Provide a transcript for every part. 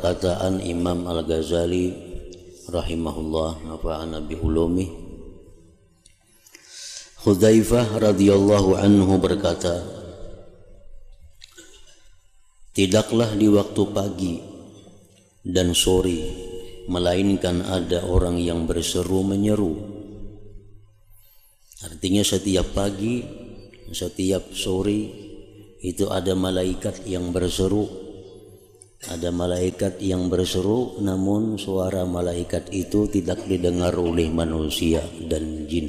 perkataan Imam Al-Ghazali rahimahullah, nafa'ana bi ulumih. Hudzaifah radhiyallahu anhu berkata, tidaklah di waktu pagi dan sore melainkan ada orang yang berseru menyeru. Artinya setiap pagi, setiap sore itu ada malaikat yang berseru. Ada malaikat yang berseru, namun suara malaikat itu tidak didengar oleh manusia dan jin.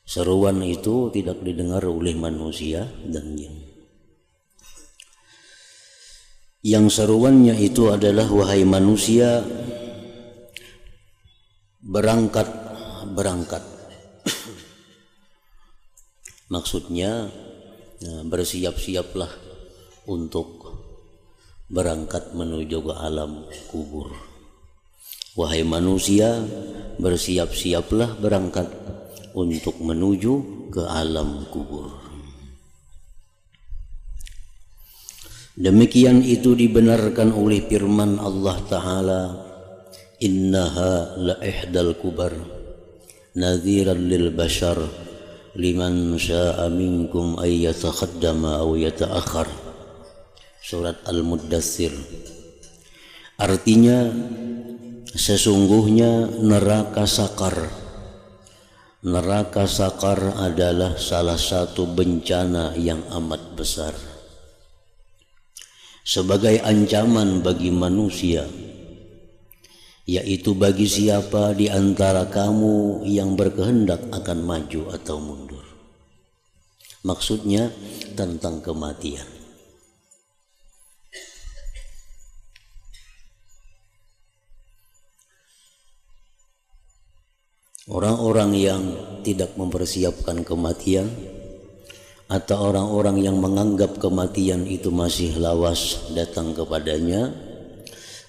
Seruan itu tidak didengar oleh manusia dan jin. Yang seruannya itu adalah, wahai manusia, berangkat, berangkat. Maksudnya bersiap-siaplah untuk berangkat menuju ke alam kubur. Wahai manusia, bersiap-siaplah berangkat untuk menuju ke alam kubur. Demikian itu dibenarkan oleh firman Allah Ta'ala, innaha la ihdal kubar nadhiran lil bashar liman sya'a minkum ay yatakhaddama aw yata'akhir. Surat Al-Muddatsir. Artinya, sesungguhnya neraka sakar. Neraka sakar adalah salah satu bencana yang amat besar. Sebagai ancaman bagi manusia, yaitu bagi siapa di antara kamu yang berkehendak akan maju atau mundur. Maksudnya tentang kematian. Orang-orang yang tidak mempersiapkan kematian, atau orang-orang yang menganggap kematian itu masih lawas datang kepadanya,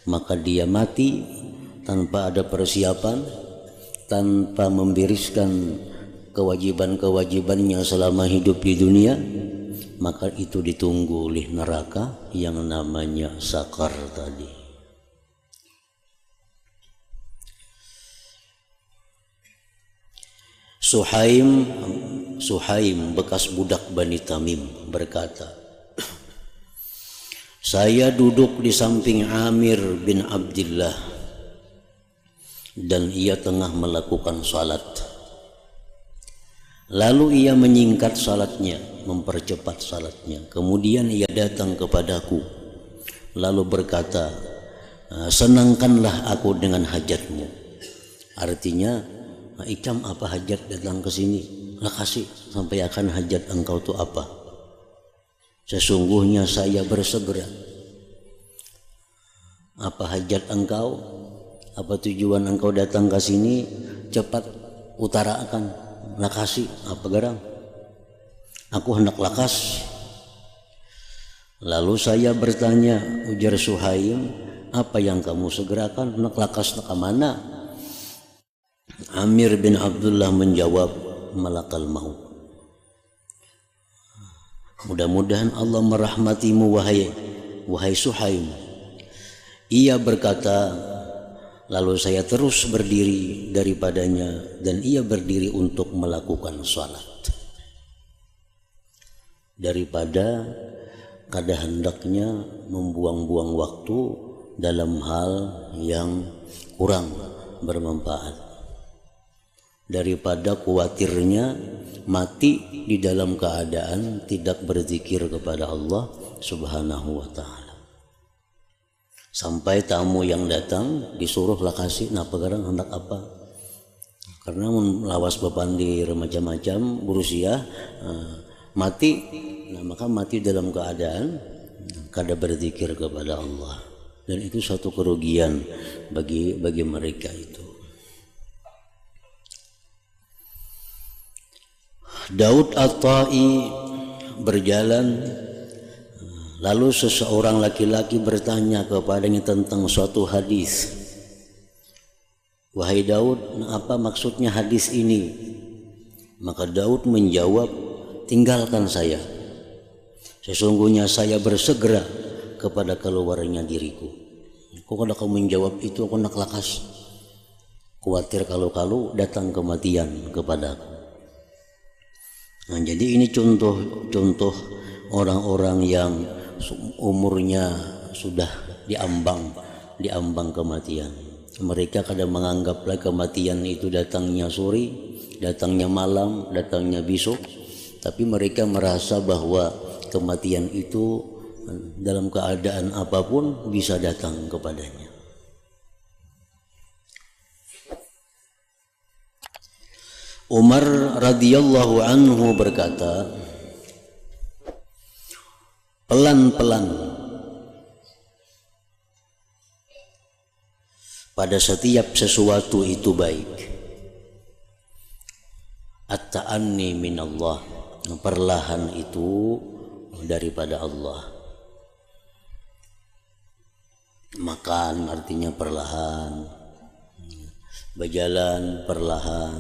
maka dia mati tanpa ada persiapan, tanpa membereskan kewajiban-kewajibannya selama hidup di dunia, maka itu ditunggu oleh neraka yang namanya sakar tadi. Suhaim bekas budak Bani Tamim berkata, saya duduk di samping Amir bin Abdillah dan ia tengah melakukan salat. Lalu ia menyingkat salatnya, mempercepat salatnya. Kemudian ia datang kepadaku lalu berkata, senangkanlah aku dengan hajatmu. Artinya, Ikam, apa hajat datang ke sini? Lah kasih sampai akan hajat engkau itu apa? Sesungguhnya saya bersegera. Apa hajat engkau? Apa tujuan engkau datang ke sini? Cepat utarakan. Lah kasih apa garang? Aku hendak lakas. Lalu saya bertanya, ujar Suhaim, apa yang kamu segerakan? Hendak lakas nak mana? Amir bin Abdullah menjawab, malakal maut. Mudah-mudahan Allah merahmatimu wahai Suhaim. Ia berkata, lalu saya terus berdiri daripadanya dan ia berdiri untuk melakukan salat. Daripada kada hendaknya membuang-buang waktu dalam hal yang kurang bermanfaat, daripada khawatirnya mati di dalam keadaan tidak berzikir kepada Allah Subhanahu wa ta'ala. Sampai tamu yang datang disuruh lakasi napa garang hendak apa, karena lawas bepandir macam-macam berusia mati, nah maka mati dalam keadaan kada berzikir kepada Allah, dan itu satu kerugian bagi mereka itu. Daud At-Tai berjalan, lalu seseorang laki-laki bertanya kepadanya tentang suatu hadis. Wahai Daud, apa maksudnya hadis ini? Maka Daud menjawab, tinggalkan saya. Sesungguhnya saya bersegera kepada keluarnya diriku. Kok kalau kamu menjawab itu aku nak lakas, khawatir kalau datang kematian kepadaku. Nah, jadi ini contoh orang-orang yang umurnya sudah diambang kematian. Mereka kadang menganggaplah kematian itu datangnya sore, datangnya malam, datangnya besok, tapi mereka merasa bahwa kematian itu dalam keadaan apapun bisa datang kepadanya. Umar radhiyallahu anhu berkata, pelan-pelan pada setiap sesuatu itu baik. At-ta'anni minallah, perlahan itu daripada Allah. Makan artinya perlahan, berjalan perlahan,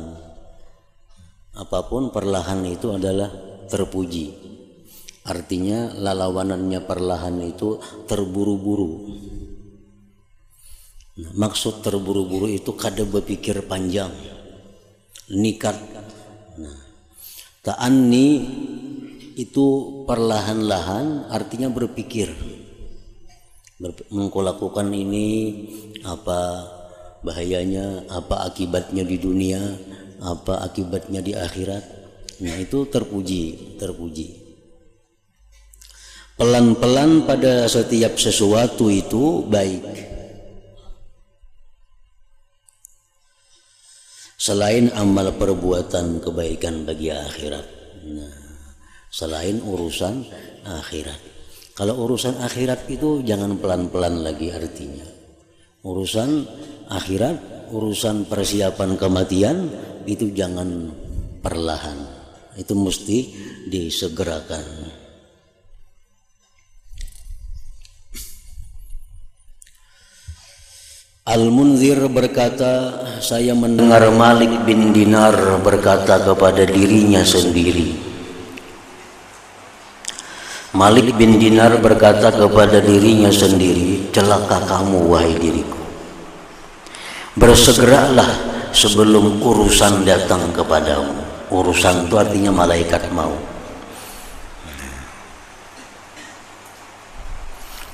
apapun perlahan itu adalah terpuji. Artinya lawanannya perlahan itu terburu-buru. Nah, maksud terburu-buru itu kadang berpikir panjang, nikat. Nah, ta'anni itu perlahan-lahan artinya berpikir. Engkau lakukan ini, apa bahayanya, apa akibatnya di dunia, apa akibatnya di akhirat. Nah, itu terpuji. Pelan-pelan pada setiap sesuatu itu baik. Selain amal perbuatan kebaikan bagi akhirat. Nah, selain urusan akhirat. Kalau urusan akhirat itu jangan pelan-pelan lagi artinya. Urusan akhirat, urusan persiapan kematian itu jangan perlahan. Itu mesti disegerakan. Al-Munzir berkata, saya mendengar Malik bin Dinar berkata kepada dirinya sendiri. Malik bin Dinar berkata kepada dirinya sendiri, celaka kamu wahai diriku. Bersegeralah sebelum urusan datang kepadamu. Urusan itu artinya malaikat maut.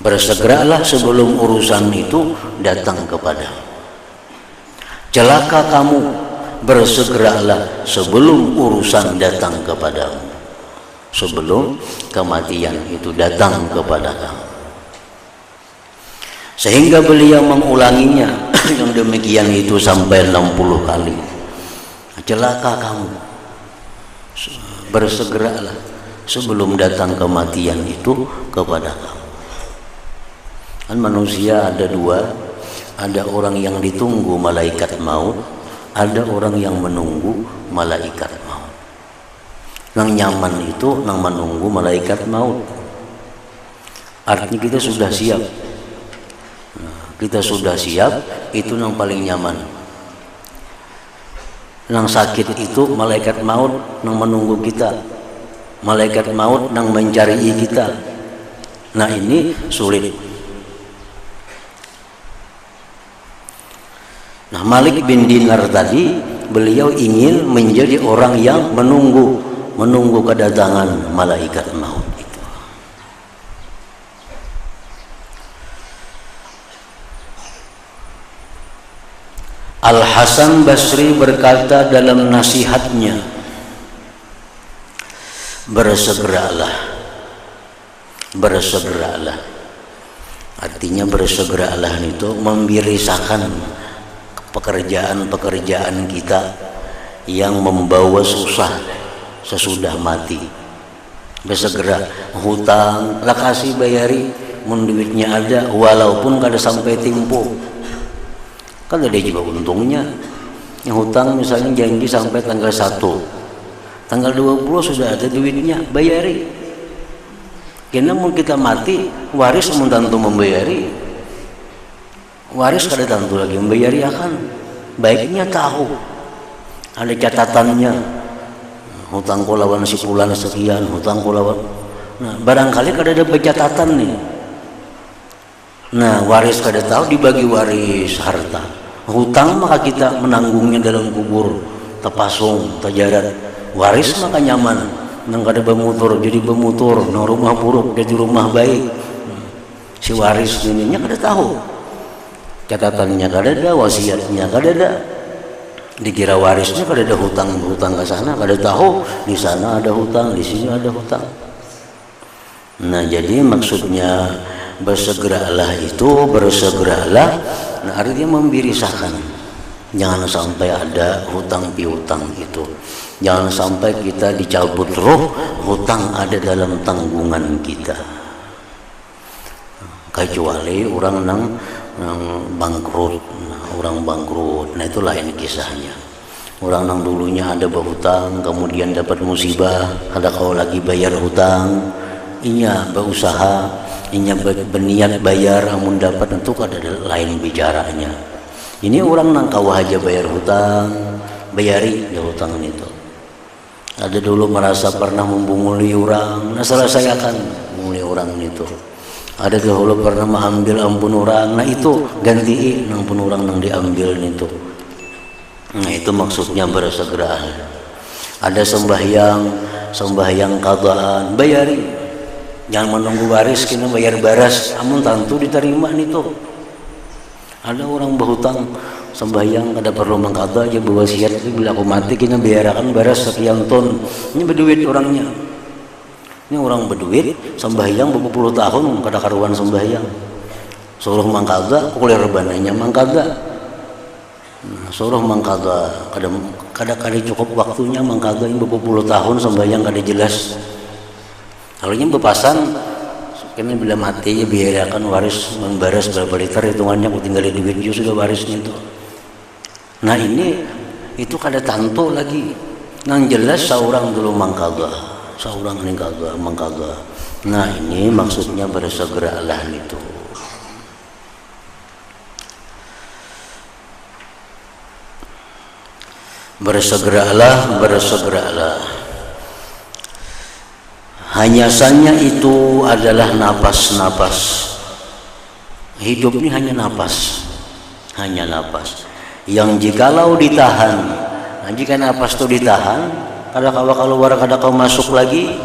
Bersegeralah sebelum urusan itu datang kepadamu. Celaka kamu, bersegeralah sebelum urusan datang kepadamu. Sebelum kematian itu datang kepada kamu. Sehingga beliau mengulanginya yang demikian itu sampai 60 kali. Celaka kamu, bersegeralah sebelum datang kematian itu kepada kamu. Kan manusia ada dua, ada orang yang ditunggu malaikat maut, ada orang yang menunggu malaikat maut. Nang nyaman itu nang menunggu malaikat maut. Artinya kita sudah siap. Nah, kita sudah siap, itu nang paling nyaman. Nang sakit itu malaikat maut nang menunggu kita. Malaikat maut nang mencari kita. Nah, ini sulit. Nah, Malik bin Dinar tadi beliau ingin menjadi orang yang menunggu kedatangan malaikat maut itu. Al-Hasan Basri berkata dalam nasihatnya, bersegeralah. Artinya bersegeralah itu membirisakan pekerjaan-pekerjaan kita yang membawa susah sesudah mati. Bersegera, hutang lah kasih bayari, mun duitnya ada, walaupun kada sampai tempo. Kan ada juga untungnya. Yang hutang misalnya janji sampai tanggal 1, tanggal 20 sudah ada duitnya, bayari. Karena mun kita mati, waris mun tentu membayari. Waris kada tentu lagi membayari akan. Baiknya tahu, ada catatannya. Hutang ko lawan si fulan sekian, hutang ko lawan. Nah, barangkali kada ada pencatatan nih. Nah, waris kada tahu dibagi waris harta. Hutang maka kita menanggungnya dalam kubur, tapasung, tajarat. Waris maka nyaman, nang kada bemutur jadi bemutur, nang rumah buruk jadi rumah baik. Si waris ininya kada tahu. Catatannya kada ada, wasiatnya kada ada. Dikira warisnya kada ada hutang ke sana, kada tahu di sana ada hutang, di sini ada hutang. Nah, jadi maksudnya bersegeralah itu bersegeralah, nah artinya membirisakan, jangan sampai ada hutang piutang itu, jangan sampai kita dicabut roh, hutang ada dalam tanggungan kita, kecuali orang nang bangkrut. Orang bangkrut, nah itu lain kisahnya. Orang nang dulunya ada berhutang, kemudian dapat musibah, ada kau lagi bayar hutang, inya berusaha, inya berniat bayar, amun dapat tentu ada lain bicaranya. Ini orang nang kau aja bayar hutang, bayari ya hutang itu. Ada dulu merasa pernah membunguli orang, nah selesaikan membunguli orang itu. Ada dahulu pernah mengambil ampun orang, nah itu gantiin ampun orang yang diambil itu. Nah itu maksudnya bersegera. Ada sembahyang qadaan, bayari. Jangan menunggu waris kena bayar baras, amun tentu diterima itu. Ada orang berhutang sembahyang kada perlu mengqada aja berwasiat, bila aku mati kena bayarakan baras sekian ton. Ini berduit orangnya. Ini orang berduit sembahyang berpuluh tahun kada karuan sembahyang, suruh mangkada kuliah rebananya mangkada, suruh mangkada kada cukup waktunya mangkada yang berpuluh tahun sembahyang kada jelas. Kalau ini bepasan kena bila mati ya biarkan waris membaras berapa liter hitungannya aku tinggal duit juga sudah warisnya itu. Nah ini itu kada tanto lagi, nang jelas seorang dulu mangkada, seorang ini mengkaga. Nah ini maksudnya bersegeralah itu. Bersegeralah. Hanya saja itu adalah napas-napas. Hidup ini hanya napas. Yang jikalau ditahan, nah jika napas itu ditahan, kalau keluar kada kau masuk lagi,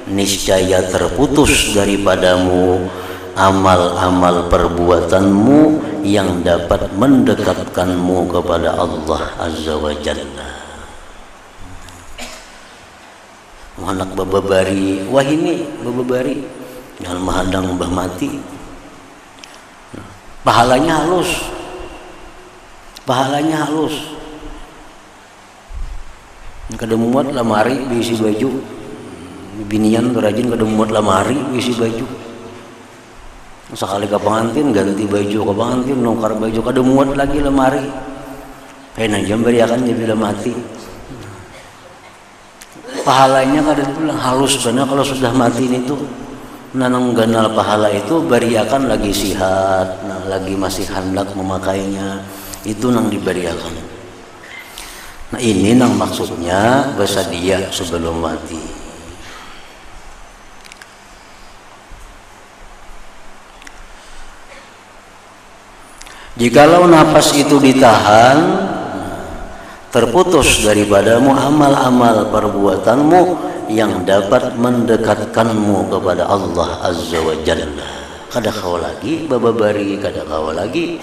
niscaya terputus daripadamu amal-amal perbuatanmu yang dapat mendekatkanmu kepada Allah Azza wa Jalla. Anak bababari, wah ini bababari, jangan menghadang mbah mati. Pahalanya halus. Kada muat lamari diisi baju, binian rajin kada muat lamari diisi baju. Sekali ke pengantin ganti baju ke pengantin, nongkar baju kada muat lagi lemari. Kayak jam beriakan dia bila mati. Pahalanya kada bilang halus benar kalau sudah mati itu. Nanang ganal pahala itu beriakan lagi sihat, nah lagi masih hendak memakainya, itu nang diberiakan. Nah ini nang maksudnya bersedia sebelum mati. Jikalau napas itu ditahan, terputus daripadamu amal-amal perbuatanmu yang dapat mendekatkanmu kepada Allah Azza wa Jalla. Kada kau lagi bababari, kada kau lagi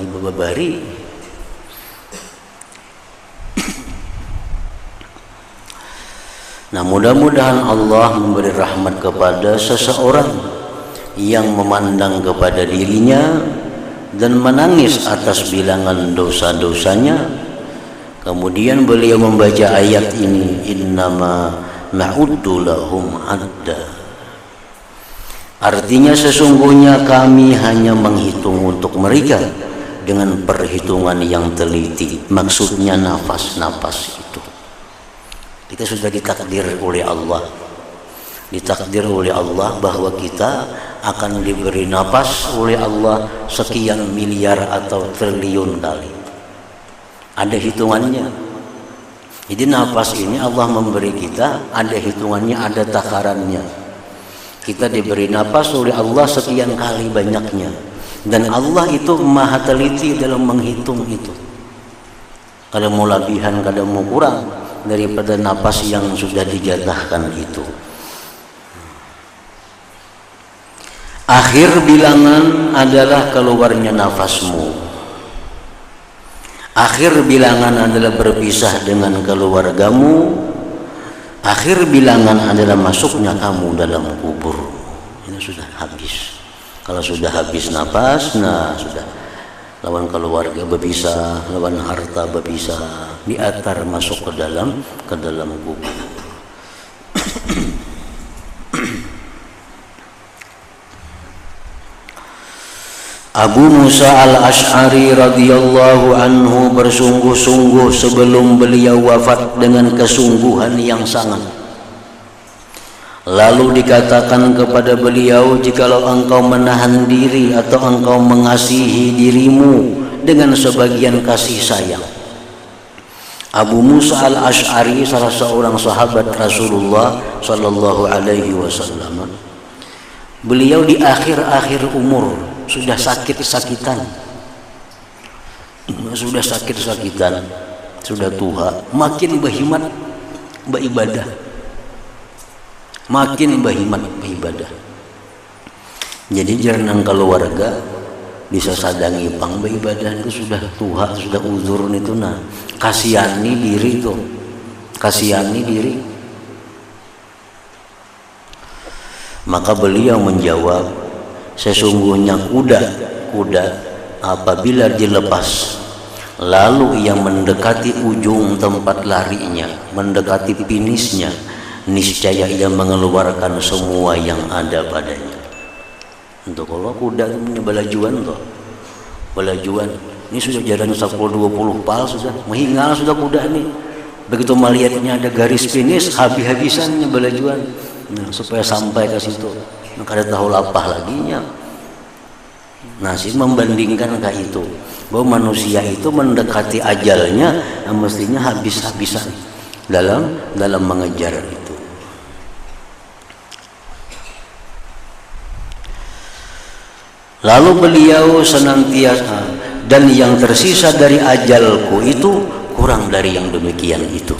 bababari. Nah mudah-mudahan Allah memberi rahmat kepada seseorang yang memandang kepada dirinya dan menangis atas bilangan dosa-dosanya. Kemudian beliau membaca ayat ini, innama na'uddu lahum adda. Artinya sesungguhnya kami hanya menghitung untuk mereka dengan perhitungan yang teliti. Maksudnya nafas-nafas itu. Kita sudah ditakdir oleh Allah. Ditakdir oleh Allah bahwa kita akan diberi nafas oleh Allah sekian miliar atau triliun kali. Ada hitungannya. Jadi nafas ini Allah memberi kita, ada hitungannya, ada takarannya. Kita diberi napas oleh Allah sekian kali banyaknya, dan Allah itu maha teliti dalam menghitung itu. Kadang mau labihan, kadang mau kurang daripada napas yang sudah dijatahkan itu. Akhir bilangan adalah keluarnya nafasmu. Akhir bilangan adalah berpisah dengan keluargamu. Akhir bilangan adalah masuknya kamu dalam kubur. Ini sudah habis. Kalau sudah habis nafas, nah sudah, lawan keluarga berpisah, lawan harta berpisah, diatar masuk ke dalam kubur. Abu Musa al-Ash'ari radhiyallahu anhu bersungguh-sungguh sebelum beliau wafat dengan kesungguhan yang sangat. Lalu dikatakan kepada beliau, jikalau engkau menahan diri atau engkau mengasihi dirimu dengan sebagian kasih sayang. Abu Musa al-Ash'ari salah seorang sahabat Rasulullah sallallahu alaihi wasallam. Beliau di akhir-akhir umur sudah sakit-sakitan, sudah tua, makin berhimmat beribadah, Jadi jarang keluarga bisa sadangi pang beribadah itu sudah tua, sudah uzur itu. Nah, kasihani diri. Maka beliau menjawab, sesungguhnya kuda apabila dilepas lalu ia mendekati ujung tempat larinya, mendekati finishnya, niscaya ia mengeluarkan semua yang ada padanya. Untuk kalau kuda punya balajuan, ini sudah jalan 10-20 pal, sudah menghingal sudah kuda ini. Begitu melihatnya ada garis finish, habis-habisannya balajuan. Nah, supaya sampai ke situ, kada tahu lapah laginya. Nasib membandingkan kayak itu, bahwa manusia itu mendekati ajalnya, mestinya habis-habisan dalam mengejar itu. Lalu beliau senantiasa, dan yang tersisa dari ajalku itu kurang dari yang demikian itu.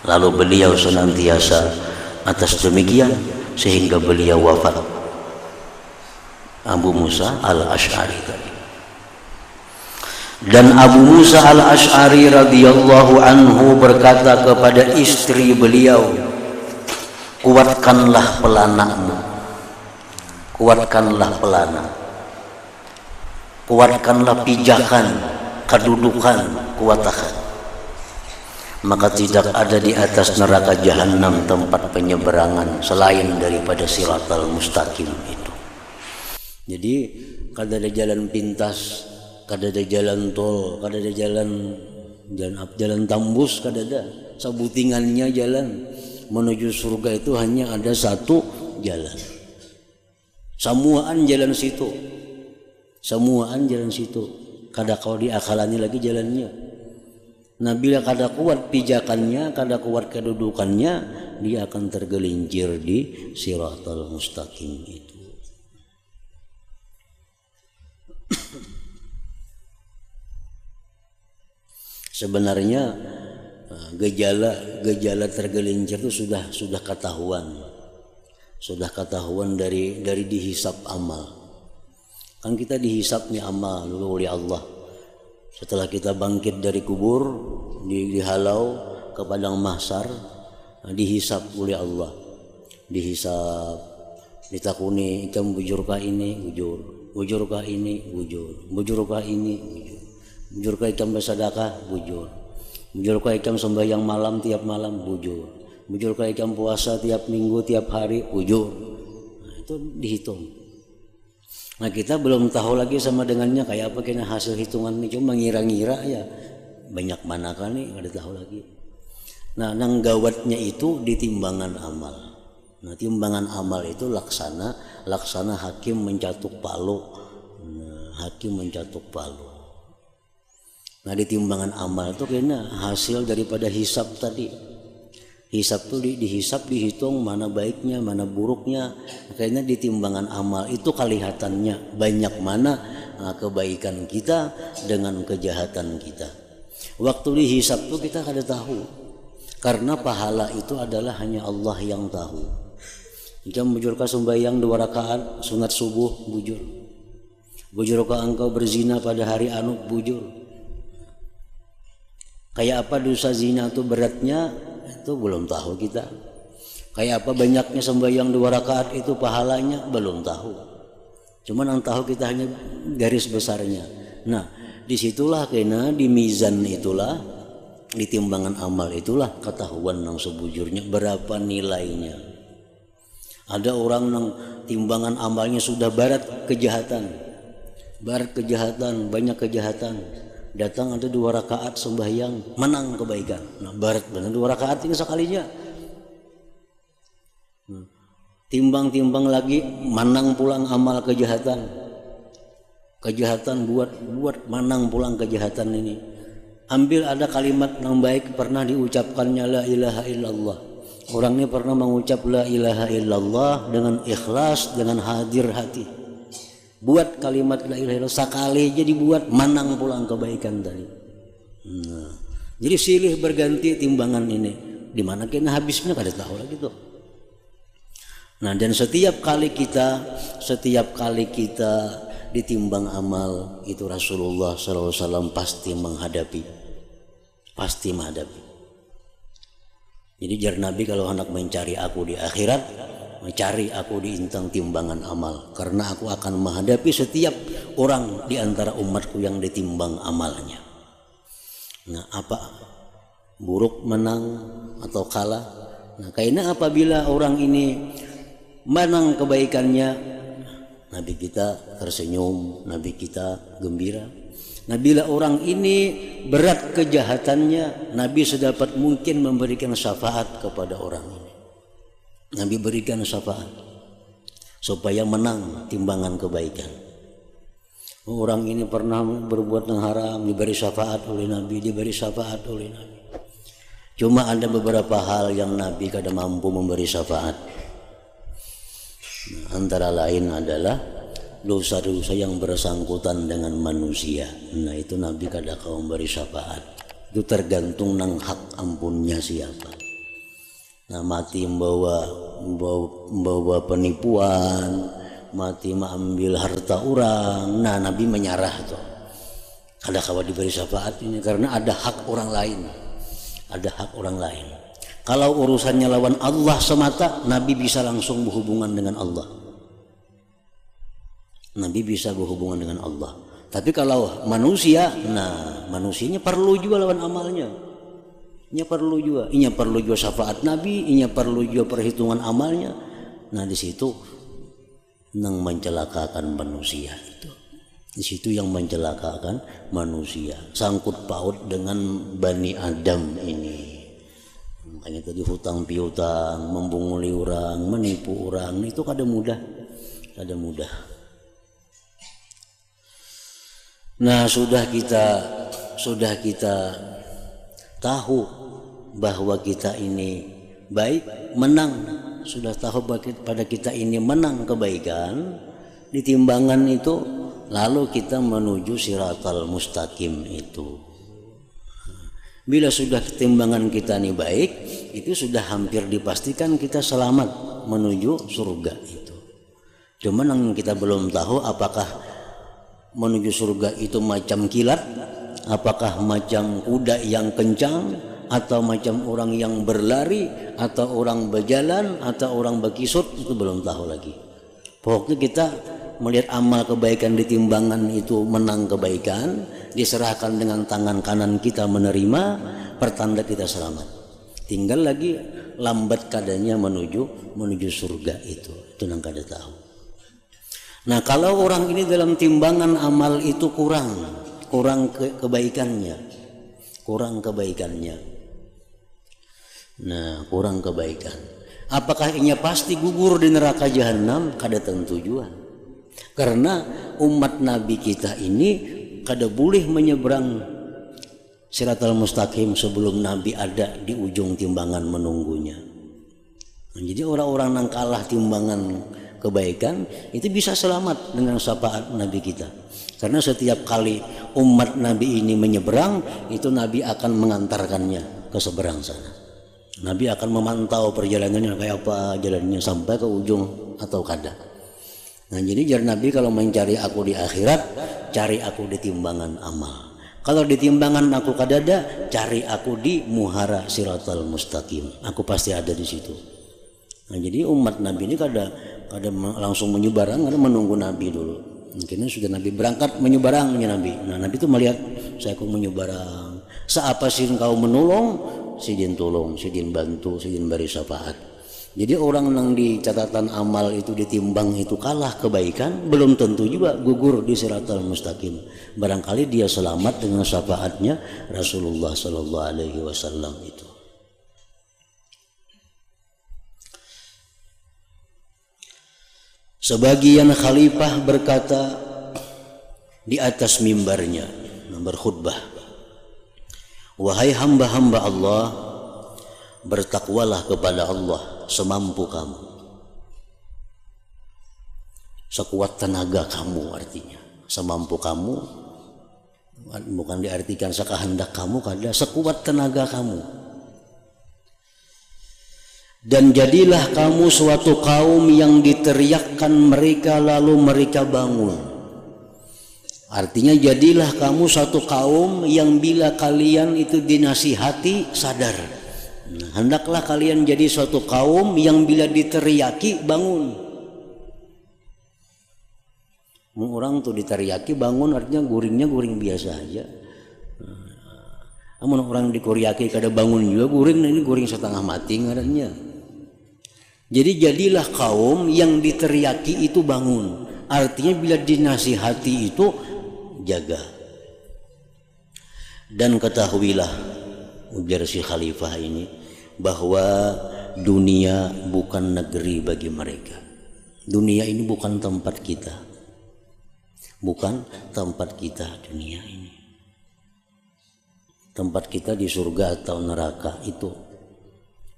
Lalu beliau senantiasa atas demikian sehingga beliau wafat. Abu Musa al-Ash'ari tadi. Dan Abu Musa al-Ash'ari radhiyallahu anhu berkata kepada istri beliau, kuatkanlah pelanamu, kuatkanlah pijakan, kedudukan, kuatkan. Maka tidak ada di atas neraka jahanam tempat penyeberangan selain daripada siratal mustaqim itu. Jadi kada ada jalan pintas, kada ada jalan tol, kada ada jalan tambus, kada ada. Sabutingannya jalan menuju surga itu hanya ada satu jalan. Semuaan jalan situ. Kada kau diakalani lagi jalannya. Nah, bila kada kuat pijakannya, kada kuat kedudukannya, dia akan tergelincir di siratal mustaqim itu. Sebenarnya gejala tergelincir itu sudah ketahuan dari dihisap amal. Kan kita dihisapnya amal dulu oleh Allah. Setelah kita bangkit dari kubur, dihalau ke padang mahsyar, dihisap oleh Allah. Dihisap, ditakuni, ikam bujurkah ini? Bujur. Bujurkah ini? Bujur. Bujurkah ini? Bujur. Bujurkah ikam bersedekah? Bujur. Bujurkah ikam sembahyang malam tiap malam? Bujur. Bujurkah ikam puasa tiap minggu, tiap hari? Bujur. Nah, itu dihitung. Nah, kita belum tahu lagi sama dengannya kayak apa kena hasil hitungan ini, cuma ngira-ngira ya banyak mana kan nih, ada tahu lagi. Nah, nang gawatnya itu di timbangan amal. Nah, timbangan amal itu laksana hakim mencatuk palu. Nah, di timbangan amal itu kena hasil daripada hisab tadi. Hisab tuh dihisab, dihitung mana baiknya, mana buruknya. Akhirnya di timbangan amal itu kelihatannya banyak mana kebaikan kita dengan kejahatan kita. Waktu dihisab tuh kita kada tahu. Karena pahala itu adalah hanya Allah yang tahu. Jika bujur ka sembahyang 2 rakaat sunat subuh bujur. Bujur ka engkau berzina pada hari anu bujur. Kayak apa dosa zina itu beratnya itu belum tahu kita. Kayak apa banyaknya sembahyang 2 rakaat itu pahalanya belum tahu. Cuman yang tahu kita hanya garis besarnya. Nah, disitulah kena di mizan itulah, di timbangan amal itulah ketahuan yang sebujurnya berapa nilainya. Ada orang yang timbangan amalnya sudah barat kejahatan, banyak kejahatan. Datang ada 2 rakaat sembahyang menang kebaikan. Nah, barat benar 2 rakaat ini sekalinya. Timbang-timbang lagi menang pulang amal kejahatan. Kejahatan buat menang pulang kejahatan ini. Ambil ada kalimat yang baik pernah diucapkannya la ilaha illallah. Orang ini pernah mengucap la ilaha illallah dengan ikhlas, dengan hadir hati. Buat kalimat la ilaha illallah sekali aja dibuat menang pulang kebaikan tadi. Nah, jadi silih berganti timbangan ini. Di mana kena habisnya kada tahu lagi tuh. Nah, dan setiap kali kita ditimbang amal itu Rasulullah SAW pasti menghadapi. Jadi jar Nabi kalau hendak mencari aku di akhirat, mencari aku di intang timbangan amal, karena aku akan menghadapi setiap orang di antara umatku yang ditimbang amalnya. Nah, apa buruk menang atau kalah? Nah, karena apabila orang ini menang kebaikannya, Nabi kita tersenyum, Nabi kita gembira. Nah, bila orang ini berat kejahatannya, Nabi sedapat mungkin memberikan syafaat kepada orang ini. Nabi berikan syafaat supaya menang timbangan kebaikan. Orang ini pernah berbuat yang haram, diberi syafaat oleh Nabi, Cuma ada beberapa hal yang Nabi kada mampu memberi syafaat. Antara lain adalah dosa-dosa yang bersangkutan dengan manusia. Nah, itu Nabi kada kau memberi syafaat. Itu tergantung nang hak ampunnya siapa. Nah, mati membawa penipuan, mati mengambil harta orang. Nah, Nabi menyerah tuh. Kada kau diberi syafaat ini karena ada hak orang lain. Kalau urusannya lawan Allah semata, Nabi bisa langsung berhubungan dengan Allah. Tapi kalau manusia, nah manusianya perlu juga lawan amalnya. Inya perlu juga syafaat Nabi, inya perlu juga perhitungan amalnya. Nah, di situ yang mencelakakan manusia itu. Di situ yang mencelakakan manusia. Sangkut paut dengan Bani Adam ini. Makanya tadi hutang piutang, membunguli orang, menipu orang itu kada mudah. Nah, sudah kita tahu bahwa kita ini baik, menang. Sudah tahu pada kita ini menang kebaikan di timbangan itu, lalu kita menuju siratal mustaqim itu. Bila sudah timbangan kita ini baik, itu sudah hampir dipastikan kita selamat menuju surga itu. Cuman yang kita belum tahu apakah menuju surga itu macam kilat, apakah macam kuda yang kencang, atau macam orang yang berlari, atau orang berjalan, atau orang berkisut, itu belum tahu lagi. Pokoknya kita melihat amal kebaikan di timbangan itu menang kebaikan, diserahkan dengan tangan kanan kita menerima, pertanda kita selamat. Tinggal lagi lambat kadanya menuju surga itu yang kada tahu. Nah, kalau orang ini dalam timbangan amal itu kurang kebaikannya. Nah, kurang kebaikan. Apakah inya pasti gugur di neraka jahanam? Kada tentu juga. Karena umat Nabi kita ini kada boleh menyeberang Siratal mustaqim sebelum Nabi ada di ujung timbangan menunggunya. Nah, jadi orang-orang yang kalah timbangan kebaikan itu bisa selamat dengan syafaat Nabi kita. Karena setiap kali umat Nabi ini menyeberang, itu Nabi akan mengantarkannya ke seberang sana. Nabi akan memantau perjalanannya kayak apa jalannya sampai ke ujung atau kada. Nah, jadi jar Nabi kalau mencari aku di akhirat, cari aku di timbangan amal. Kalau di timbangan aku kadada, cari aku di muhara siratal mustaqim. Aku pasti ada di situ. Nah, jadi umat Nabi ini kada langsung menyeberang, karena menunggu Nabi dulu. Mungkin sudah Nabi berangkat menyeberangnya Nabi. Nah, Nabi itu melihat saya kok menyeberang. Seapa sih engkau menolong, sidin tolong, sidin bantu, sidin beri syafaat. Jadi orang yang di catatan amal itu ditimbang itu kalah kebaikan, belum tentu juga gugur di siratal mustaqim. Barangkali dia selamat dengan syafaatnya Rasulullah sallallahu alaihi wasallam itu. Sebagian khalifah berkata di atas mimbarnya berkhutbah, wahai hamba-hamba Allah, bertakwalah kepada Allah semampu kamu, sekuat tenaga kamu, artinya semampu kamu bukan diartikan sekahendak kamu, kada sekuat tenaga kamu. Dan jadilah kamu suatu kaum yang diteriakkan mereka lalu mereka bangun. Artinya jadilah kamu suatu kaum yang bila kalian itu dinasihati sadar. Nah, hendaklah kalian jadi suatu kaum yang bila diteriaki bangun. Orang tuh diteriaki bangun artinya guringnya guring biasa aja. Namun orang dikuriaki kada bangun juga guring, ini guring setengah mati ngarannya. Jadi jadilah kaum yang diteriaki itu bangun. Artinya bila dinasihati itu jaga. Dan ketahuilah, ujar si khalifah ini, bahwa dunia bukan negeri bagi mereka. Dunia ini bukan tempat kita. Bukan tempat kita dunia ini. Tempat kita di surga atau neraka itu.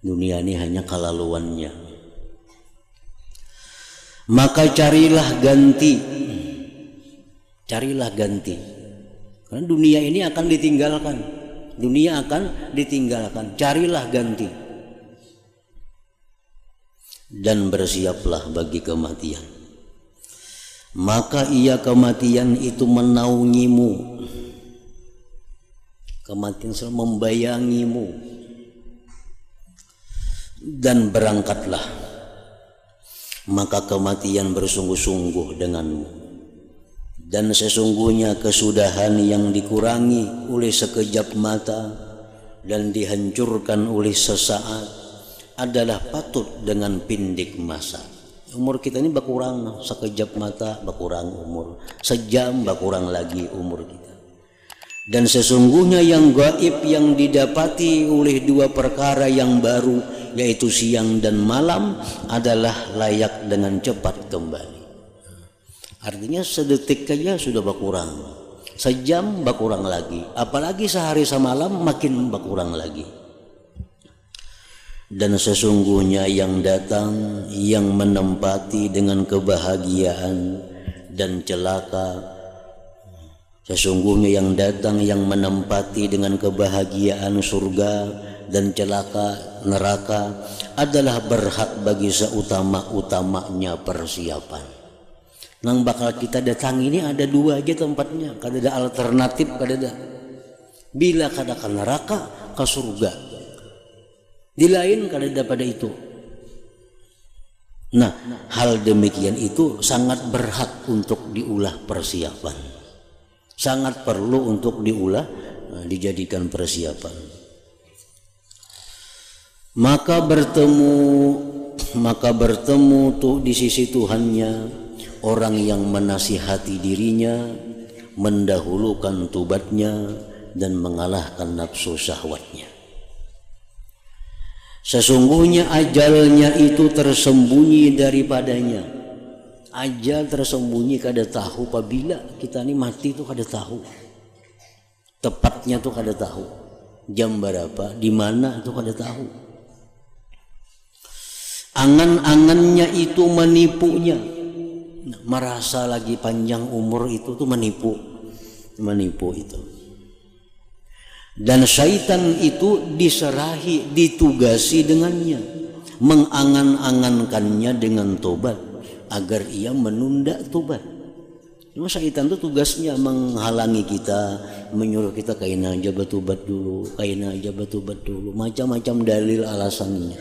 Dunia ini hanya kelaluannya. Maka carilah ganti. Carilah ganti. Karena dunia ini akan ditinggalkan. Dunia akan ditinggalkan. Carilah ganti. Dan bersiaplah bagi kematian. Maka ia kematian itu menaungimu. Kematian selalu membayangimu. Dan berangkatlah. Maka kematian bersungguh-sungguh denganmu. Dan sesungguhnya kesudahan yang dikurangi oleh sekejap mata dan dihancurkan oleh sesaat adalah patut dengan pindik masa. Umur kita ini berkurang, sekejap mata berkurang umur, sejam berkurang lagi umur kita. Dan sesungguhnya yang gaib yang didapati oleh dua perkara yang baru, yaitu siang dan malam, adalah layak dengan cepat kembali. Artinya sedetik saja sudah berkurang, sejam berkurang lagi, apalagi sehari semalam makin berkurang lagi. Dan sesungguhnya yang datang yang menempati dengan kebahagiaan dan celaka, sesungguhnya yang datang yang menempati dengan kebahagiaan surga dan celaka neraka adalah berhak bagi seutama-utamanya persiapan. Nang bakal kita datang ini ada dua aja tempatnya, kada ada alternatif, kada ada. Bila kada ke neraka, ke surga. Di lain kada ada pada itu. Nah, hal demikian itu sangat berhak untuk diulah persiapan. Sangat perlu untuk diulah, dijadikan persiapan. Maka bertemu tuh di sisi Tuhannya orang yang menasihati dirinya, mendahulukan tubatnya dan mengalahkan nafsu syahwatnya. Sesungguhnya ajalnya itu tersembunyi daripadanya. Ajal tersembunyi, kada tahu apabila kita ini mati itu kada tahu. Tepatnya tuh kada tahu. Jam berapa, di mana tuh kada tahu. Angan-angannya itu menipunya. Merasa lagi panjang umur itu tuh menipu itu. Dan syaitan itu diserahi, ditugasi dengannya, mengangan-angankannya dengan tobat agar ia menunda tobat. Cuma syaitan itu tugasnya menghalangi kita, menyuruh kita kaina aja bertobat dulu, macam-macam dalil alasannya.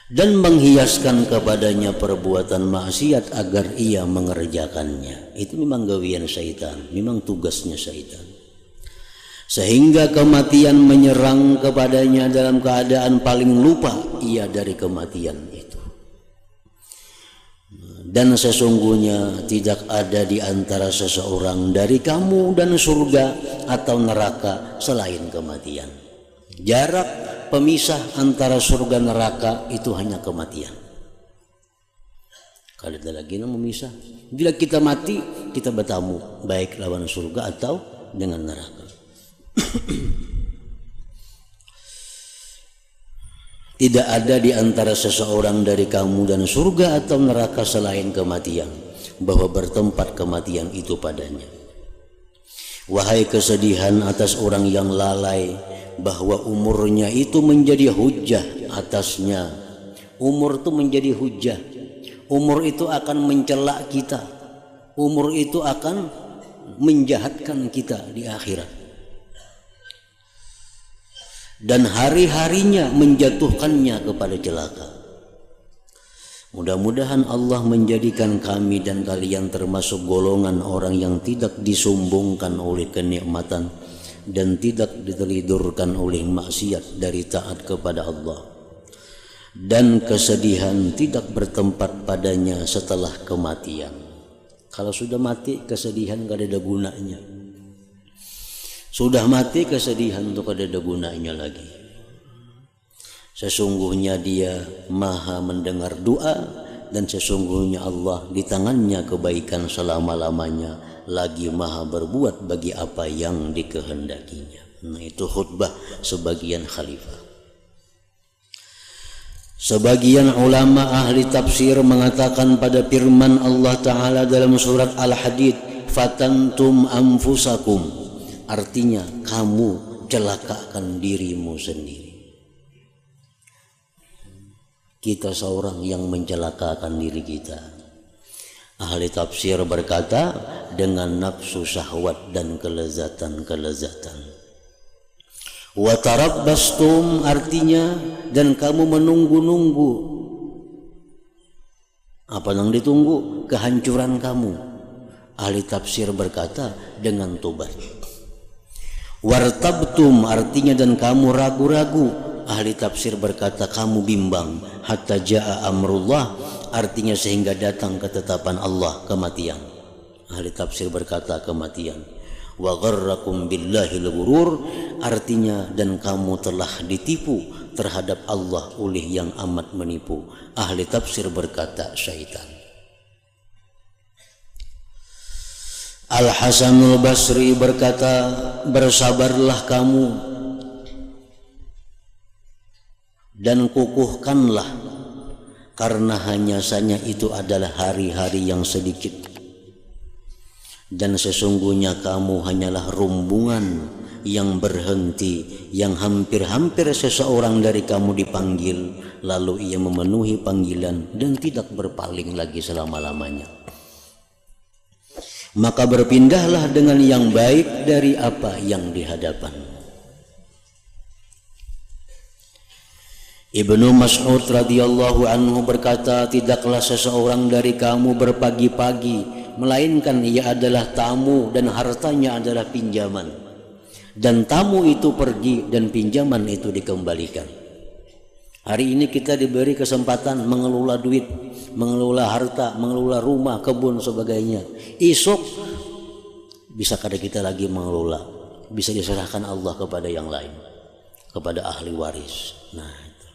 Dan menghiaskan kepadanya perbuatan maksiat agar ia mengerjakannya. Itu memang gawian syaitan, memang tugasnya syaitan. Sehingga kematian menyerang kepadanya dalam keadaan paling lupa ia dari kematian itu. Dan sesungguhnya tidak ada di antara seseorang dari kamu dan surga atau neraka selain kematian. Jarak pemisah antara surga neraka itu hanya kematian. Kalau ada lagi yang memisah. Bila kita mati, kita bertamu baik lawan surga atau dengan neraka. Tidak ada di antara seseorang dari kamu dan surga atau neraka selain kematian, bahwa bertempat kematian itu padanya. Wahai kesedihan atas orang yang lalai, bahwa umurnya itu menjadi hujah atasnya. Umur itu menjadi hujah. Umur itu akan mencela kita. Umur itu akan menjahatkan kita di akhirat. Dan hari-harinya menjatuhkannya kepada celaka. Mudah-mudahan Allah menjadikan kami dan kalian termasuk golongan orang yang tidak disumbungkan oleh kenikmatan dan tidak ditelidurkan oleh maksiat dari taat kepada Allah. Dan kesedihan tidak bertempat padanya setelah kematian. Kalau sudah mati, kesedihan gak ada gunanya. Sudah mati, kesedihan untuk ada gunanya lagi. Sesungguhnya dia maha mendengar doa, dan sesungguhnya Allah di tangannya kebaikan selama-lamanya, lagi maha berbuat bagi apa yang dikehendakinya. Nah, itu khutbah sebagian khalifah. Sebagian ulama ahli tafsir mengatakan pada firman Allah Ta'ala dalam surat Al-Hadid, fatantum anfusakum, artinya kamu celakakan dirimu sendiri. Kita seorang yang mencelakakan diri kita. Ahli tafsir berkata dengan nafsu syahwat dan kelezatan. Wa tarabbastum, artinya dan kamu menunggu-nunggu. Apa yang ditunggu? Kehancuran kamu. Ahli tafsir berkata dengan tobat. Wartabtum, artinya dan kamu ragu-ragu. Ahli tafsir berkata kamu bimbang. Hatta jaa amrullah, artinya sehingga datang ketetapan Allah, kematian. Ahli tafsir berkata kematian. Wa gharrakum billahil ghurur, artinya dan kamu telah ditipu terhadap Allah oleh yang amat menipu. Ahli tafsir berkata syaitan. Al-Hasanul Basri berkata, bersabarlah kamu dan kukuhkanlah, karena hanya saja itu adalah hari-hari yang sedikit, dan sesungguhnya kamu hanyalah rombongan yang berhenti, yang hampir-hampir seseorang dari kamu dipanggil, lalu ia memenuhi panggilan dan tidak berpaling lagi selama-lamanya. Maka berpindahlah dengan yang baik dari apa yang di hadapan. Ibnu Mas'ud radhiyallahu anhu berkata, tidaklah seseorang dari kamu berpagi-pagi, melainkan ia adalah tamu dan hartanya adalah pinjaman. Dan tamu itu pergi dan pinjaman itu dikembalikan. Hari ini kita diberi kesempatan mengelola duit, mengelola harta, mengelola rumah, kebun, sebagainya. Esok bisa kada kita lagi mengelola, bisa diserahkan Allah kepada yang lain, kepada ahli waris. Nah, itu.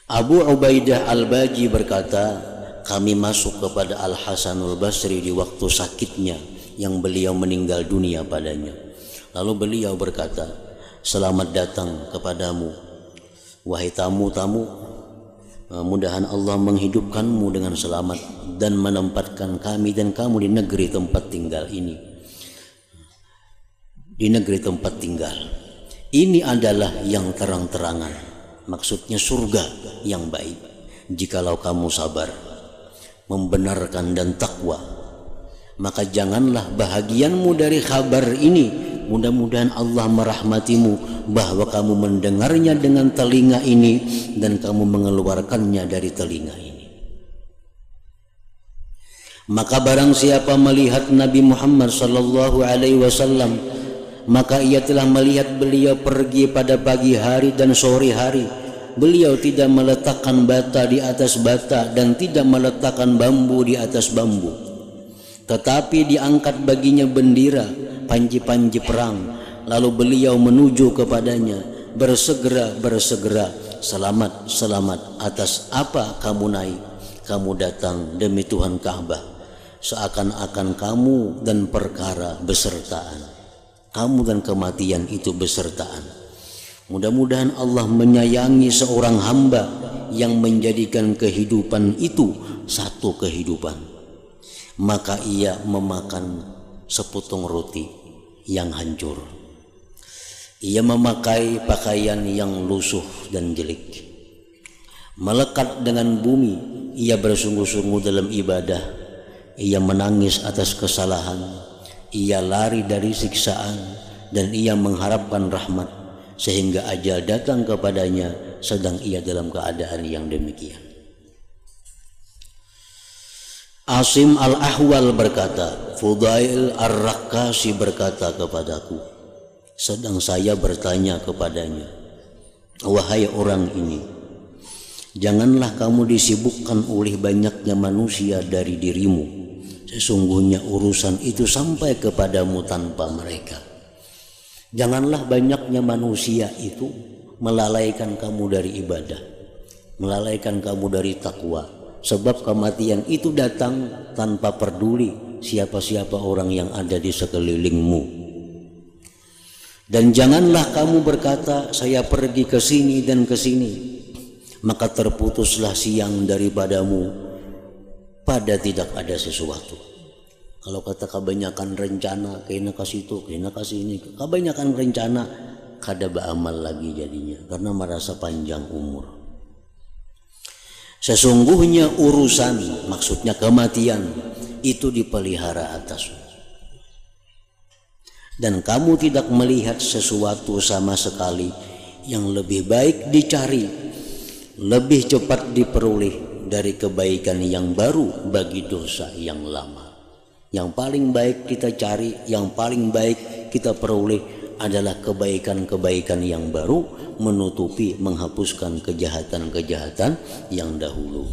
Abu Ubaidah Al-Baji berkata, kami masuk kepada Al-Hasanul Basri di waktu sakitnya yang beliau meninggal dunia padanya. Lalu beliau berkata, selamat datang kepadamu, wahai tamu-tamu. Mudahan Allah menghidupkanmu dengan selamat dan menempatkan kami dan kamu di negeri tempat tinggal ini. Di negeri tempat tinggal. Ini adalah yang terang-terangan. Maksudnya surga yang baik. Jikalau kamu sabar, membenarkan dan takwa, maka janganlah bahagianmu dari kabar ini. Mudah-mudahan Allah merahmatimu bahwa kamu mendengarnya dengan telinga ini dan kamu mengeluarkannya dari telinga ini. Maka barang siapa melihat Nabi Muhammad sallallahu alaihi wasallam, maka ia telah melihat beliau pergi pada pagi hari dan sore hari. Beliau tidak meletakkan bata di atas bata dan tidak meletakkan bambu di atas bambu, tetapi diangkat baginya bendera, panji-panji perang. Lalu beliau menuju kepadanya, bersegera, selamat, selamat. Atas apa kamu naik? Kamu datang demi Tuhan Ka'bah, seakan-akan kamu dan perkara besertaan. Kamu dan kematian itu besertaan. Mudah-mudahan Allah menyayangi seorang hamba yang menjadikan kehidupan itu satu kehidupan. Maka ia memakan sepotong roti yang hancur. Ia memakai pakaian yang lusuh dan jelek. Melekat dengan bumi, ia bersungguh-sungguh dalam ibadah. Ia menangis atas kesalahan. Ia lari dari siksaan dan ia mengharapkan rahmat. Sehingga ajal datang kepadanya sedang ia dalam keadaan yang demikian. Asim Al-Ahwal berkata, Fudail Ar-Rakkasi berkata kepadaku, sedang saya bertanya kepadanya, wahai orang ini, janganlah kamu disibukkan oleh banyaknya manusia dari dirimu. Sesungguhnya urusan itu sampai kepadamu tanpa mereka. Janganlah banyaknya manusia itu melalaikan kamu dari ibadah, melalaikan kamu dari takwa. Sebab kematian itu datang tanpa peduli siapa-siapa orang yang ada di sekelilingmu. Dan janganlah kamu berkata, saya pergi ke sini dan ke sini, maka terputuslah siang daripadamu pada tidak ada sesuatu. Kalau kata kebanyakan rencana, kena kasih itu, kena kasih ini, kebanyakan rencana, kada beramal lagi jadinya karena merasa panjang umur. Sesungguhnya urusan, maksudnya kematian, itu dipelihara atasmu. Dan kamu tidak melihat sesuatu sama sekali yang lebih baik dicari, lebih cepat diperoleh dari kebaikan yang baru bagi dosa yang lama. Yang paling baik kita cari, yang paling baik kita peroleh adalah kebaikan-kebaikan yang baru, menutupi, menghapuskan kejahatan-kejahatan yang dahulu.